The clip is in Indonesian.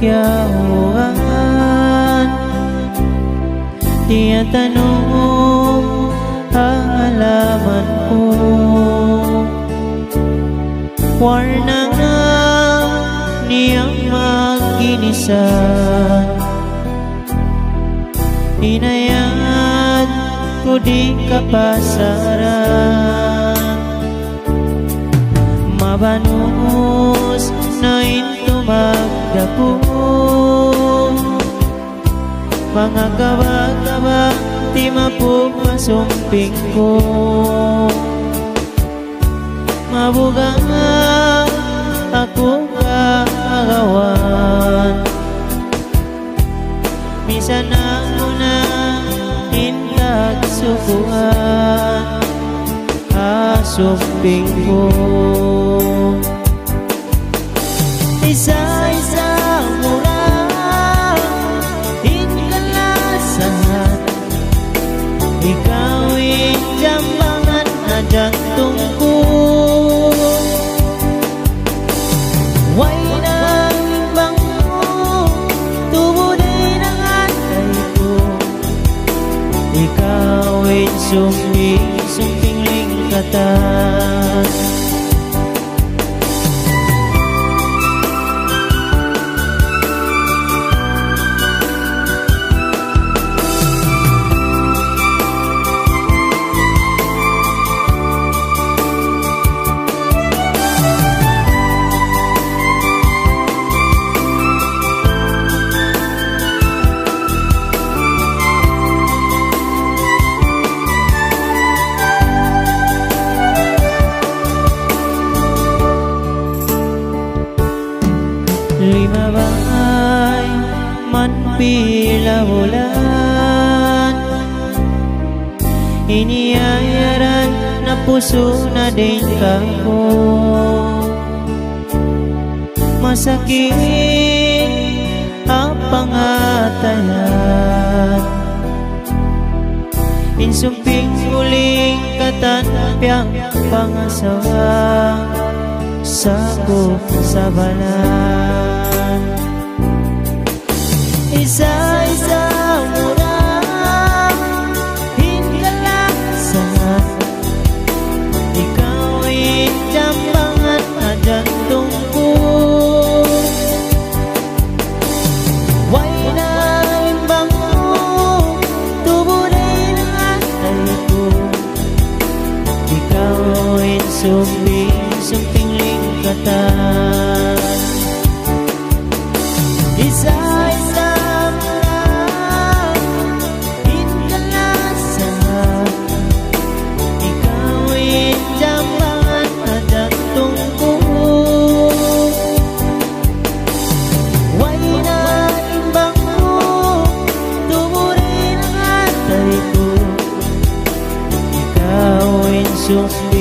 kyahuan. Tiya tanong halaman ko, warna nga niyang maginisan. Hinayaan ko di kapasaran, mabanus na into magdapo. Mga kaba-kaba di mapupasumping ko, mabugang ako kagawan. Bisan ako na hintag sukuhan, asumping ko. Isa-isa mo lang hingalasahan, ikaw'y jambangan na jantong ko. Way nang imbang mo, tubo din ang atay ko. Ikaw'y sumping lingkatan. Limabay man pila bulan, iniyayaran na puso na din kako. Masakit ang pangatayan, insumping uling katanapyang pangasawa sakop sa balan. Isa-isa mo lang hingalasahan, ikaw'y jambangan na jantong ko. Way na imbang mo, tubo din ang atay ko. Ikaw'y sumping lingkatan. Isa-isa mo lang hingalasahan, ikaw'y jambangan na jantong ko. Way na imbang mo, tubo rin ang atay ko. Ikaw'y sumping